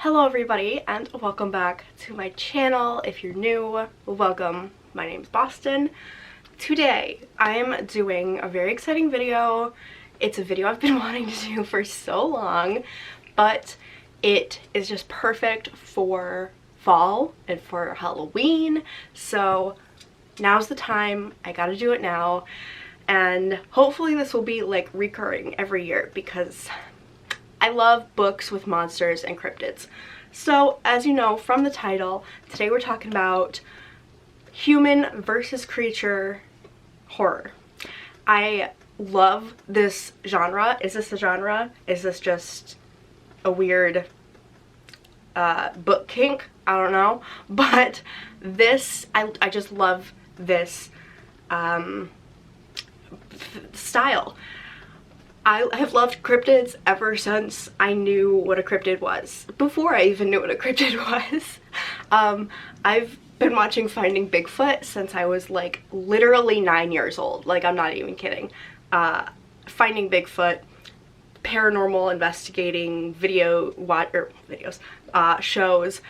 Hello everybody and welcome back to my channel. If you're new, welcome. My name's Boston. Today I'm doing a very exciting video. It's a video I've been wanting to do for so long, but it is just perfect for fall and for Halloween. So now's the time. I gotta do it now. And hopefully this will be like recurring every year because I love books with monsters and cryptids. So, as you know from the title, today we're talking about human versus creature horror. I love this genre. Is this a genre? Is this just a weird book kink? I don't know. But this, I just love this style. I have loved cryptids ever since I knew what a cryptid was. Before I even knew what a cryptid was. I've been watching Finding Bigfoot since I was like literally 9 years old. Like, I'm not even kidding. Finding Bigfoot, paranormal investigating videos, shows,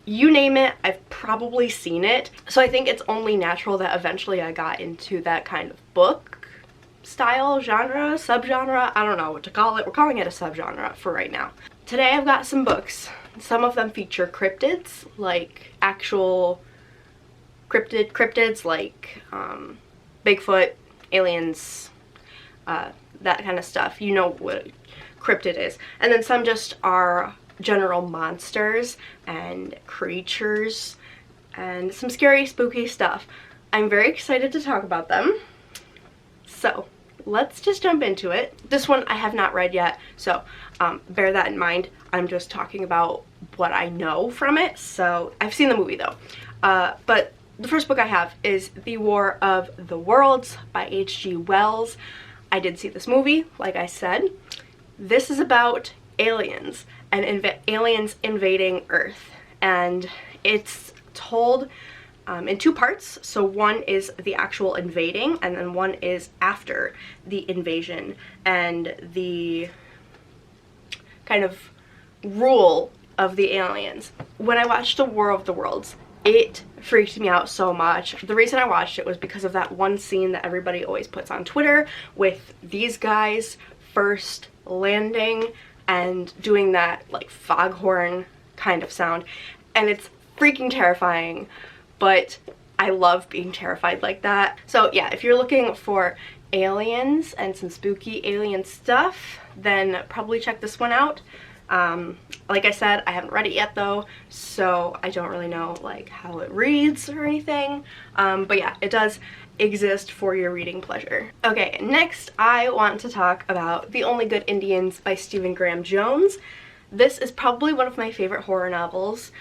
you name it, I've probably seen it. So I think it's only natural that eventually I got into that kind of book style, genre, subgenre, I don't know what to call it. We're calling it a subgenre for right now. Today I've got some books. Some of them feature cryptids, like actual cryptids like Bigfoot, aliens, that kind of stuff. You know what a cryptid is. And then some just are general monsters and creatures and some scary, spooky stuff. I'm very excited to talk about them. So let's just jump into it. This one I have not read yet, so bear that in mind. I'm just talking about what I know from it. So I've seen the movie though. But the first book I have is The War of the Worlds by H.G. Wells. I did see this movie, like I said. This is about aliens and aliens invading Earth, and it's told in two parts. So one is the actual invading, and then one is after the invasion and the kind of rule of the aliens. When I watched The War of the Worlds, it freaked me out so much. The reason I watched it was because of that one scene that everybody always puts on Twitter with these guys first landing and doing that like foghorn kind of sound, and it's freaking terrifying. But I love being terrified like that. So yeah, if you're looking for aliens and some spooky alien stuff, then probably check this one out. Like I said, I haven't read it yet though, so I don't really know like how it reads or anything. But yeah, it does exist for your reading pleasure. Okay, next I want to talk about The Only Good Indians by Stephen Graham Jones. This is probably one of my favorite horror novels.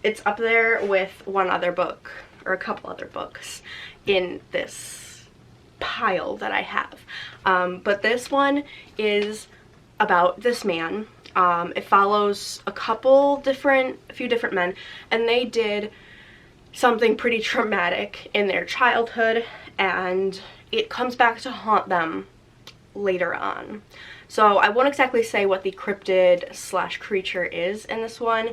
It's up there with one other book, or a couple other books, in this pile that I have. But this one is about this man. It follows a few different men, and they did something pretty traumatic in their childhood, and it comes back to haunt them later on. So I won't exactly say what the cryptid slash creature is in this one,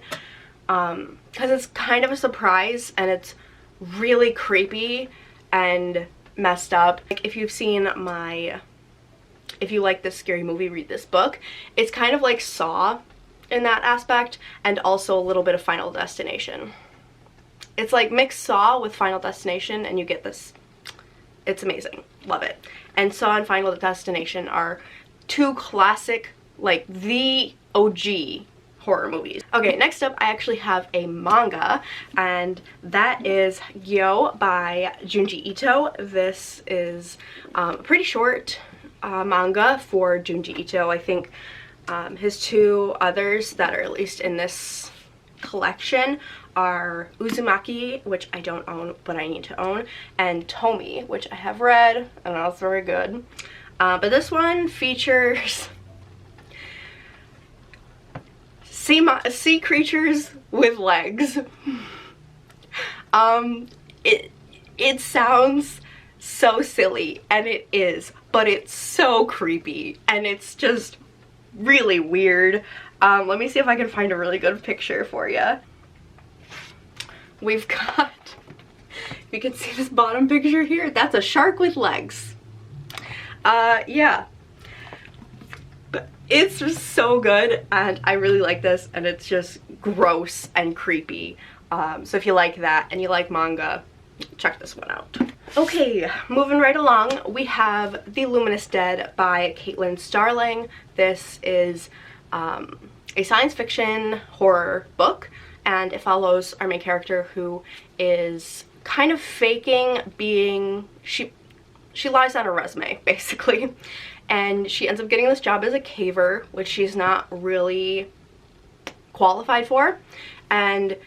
because it's kind of a surprise and it's really creepy and messed up. Like, if you like this scary movie, read this book. It's kind of like Saw in that aspect, and also a little bit of Final Destination. It's like mix Saw with Final Destination and you get this. It's amazing. Love it. And Saw and Final Destination are two classic, like the OG horror movies. Okay, next up I actually have a manga, and that is Gyo by Junji Ito. This is a pretty short manga for Junji Ito. I think his two others that are at least in this collection are Uzumaki, which I don't own but I need to own, and Tomi, which I have read and that's very good. But this one features sea creatures with legs. It sounds so silly, and it is, but it's so creepy, and it's just really weird. Let me see if I can find a really good picture for you. We've got, if you can see this bottom picture here, that's a shark with legs. Yeah. But it's just so good, and I really like this, and it's just gross and creepy. So if you like that and you like manga, check this one out. Okay, moving right along, we have The Luminous Dead by Caitlin Starling. This is a science fiction horror book, and it follows our main character who is kind of faking being, she lies on her resume basically, and she ends up getting this job as a caver, which she's not really qualified for. And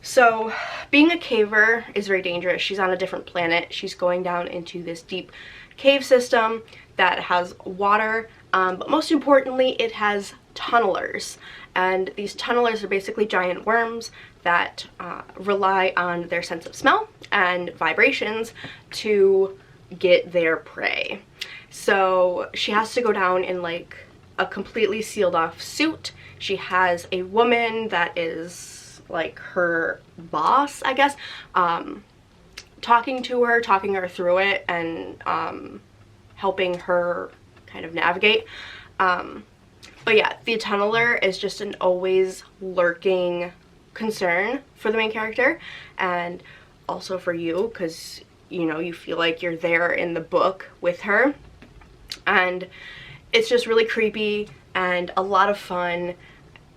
so being a caver is very dangerous. She's on a different planet. She's going down into this deep cave system that has water, but most importantly it has tunnelers, and these tunnelers are basically giant worms that rely on their sense of smell and vibrations to get their prey. So she has to go down in like a completely sealed off suit. She has a woman that is like her boss, I guess, talking her through it, and helping her kind of navigate. But yeah, the tunneler is just an always lurking concern for the main character, and also for you, because you know, you feel like you're there in the book with her. And it's just really creepy and a lot of fun,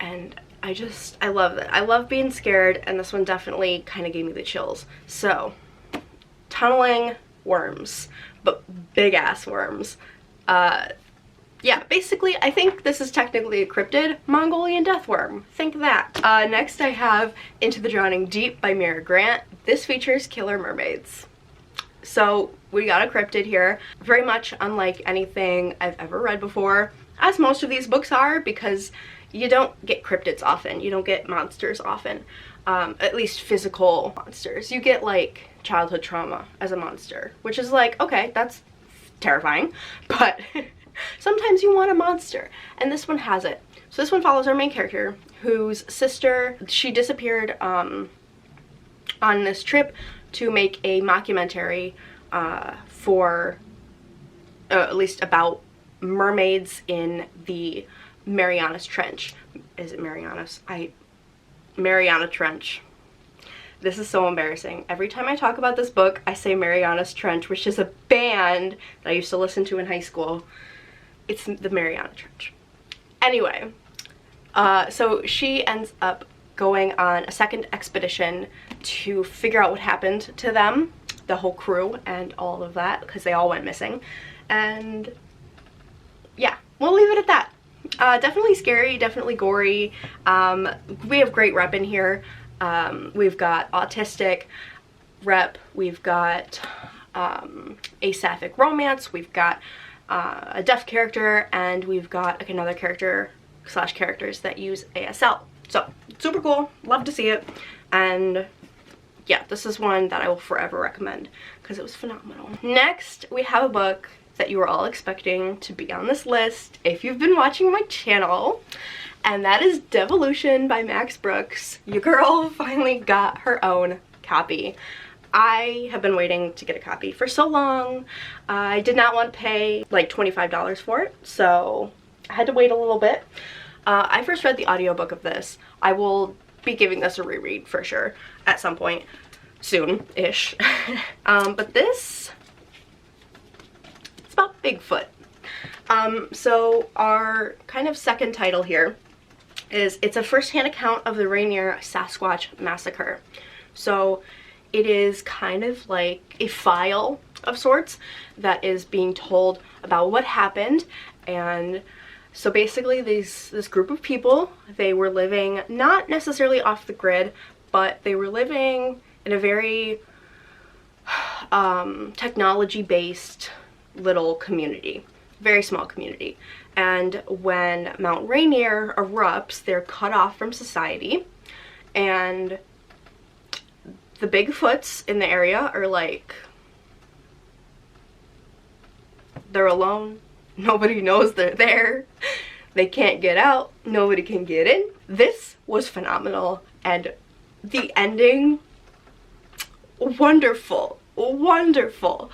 and I love it. I love being scared, and this one definitely kind of gave me the chills. So, tunneling worms, but big ass worms. Yeah, basically I think this is technically a cryptid Mongolian death worm. Think that. Next I have Into the Drowning Deep by Mira Grant. This features killer mermaids. So we got a cryptid here, very much unlike anything I've ever read before, as most of these books are, because you don't get cryptids often. You don't get monsters often, at least physical monsters. You get like childhood trauma as a monster, which is like, okay, that's terrifying, but sometimes you want a monster, and this one has it. So this one follows our main character, whose sister, she disappeared on this trip to make a mockumentary for at least about mermaids in the Marianas Trench. Is it Marianas? Mariana Trench. This is so embarrassing. Every time I talk about this book, I say Marianas Trench, which is a band that I used to listen to in high school. It's the Mariana Trench. Anyway, so she ends up going on a second expedition to figure out what happened to them, the whole crew and all of that, because they all went missing. And yeah, we'll leave it at that. Definitely scary, definitely gory. We have great rep in here. We've got autistic rep, we've got a sapphic romance, we've got a deaf character, and we've got like another character / characters that use ASL. So super cool, love to see it. And yeah, this is one that I will forever recommend because it was phenomenal. Next, we have a book that you were all expecting to be on this list if you've been watching my channel, and that is Devolution by Max Brooks. Your girl finally got her own copy. I have been waiting to get a copy for so long. I did not want to pay like $25 for it, so I had to wait a little bit. I first read the audiobook of this. I will be giving this a reread for sure at some point soon-ish. But this, it's about Bigfoot. So our kind of second title here is, it's a first-hand account of the Rainier Sasquatch Massacre. So it is kind of like a file of sorts that is being told about what happened. And so basically this group of people, they were living not necessarily off the grid, but they were living in a very technology-based little community, very small community. And when Mount Rainier erupts, they're cut off from society, and the Bigfoots in the area are like, they're alone. Nobody knows they're there. They can't get out, nobody can get in. This was phenomenal, and the ending, wonderful, wonderful.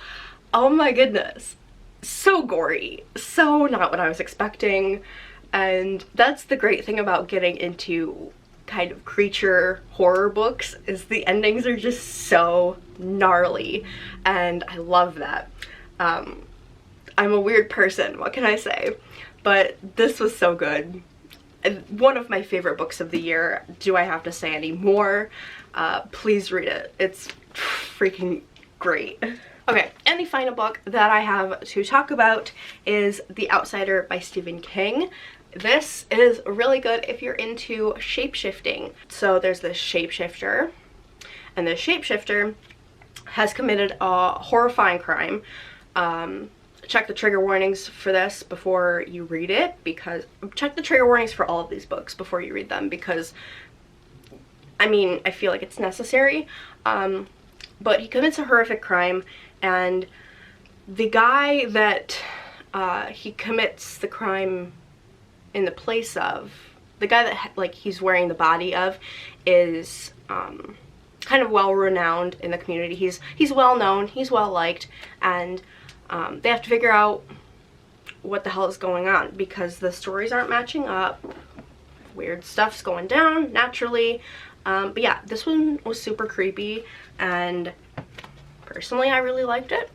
Oh my goodness. So gory, so not what I was expecting, and that's the great thing about getting into kind of creature horror books, is the endings are just so gnarly, and I love that. I'm a weird person, what can I say? But this was so good. One of my favorite books of the year. Do I have to say any more? Please read it. It's freaking great. Okay, and the final book that I have to talk about is The Outsider by Stephen King. This is really good if you're into shape-shifting. So there's this shapeshifter, and this shapeshifter has committed a horrifying crime. Check the trigger warnings for this before you read it, because check the trigger warnings for all of these books before you read them, because I mean, I feel like it's necessary. But he commits a horrific crime, and the guy that he commits the crime in the place of, the guy that like he's wearing the body of, is kind of well renowned in the community. He's well known, he's well liked, and they have to figure out what the hell is going on, because the stories aren't matching up. Weird stuff's going down naturally. But yeah, this one was super creepy, and personally I really liked it.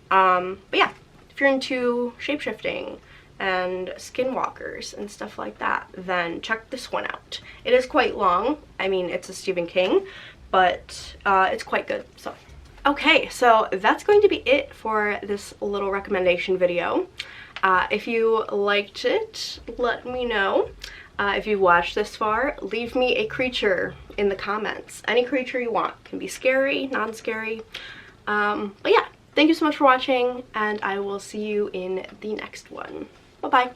But yeah, if you're into shapeshifting and skinwalkers and stuff like that, then check this one out. It is quite long. I mean, it's a Stephen King, but it's quite good. So okay, so that's going to be it for this little recommendation video. If you liked it, let me know. If you've watched this far, leave me a creature in the comments. Any creature you want. Can be scary, non-scary. But yeah, thank you so much for watching, and I will see you in the next one. Bye-bye.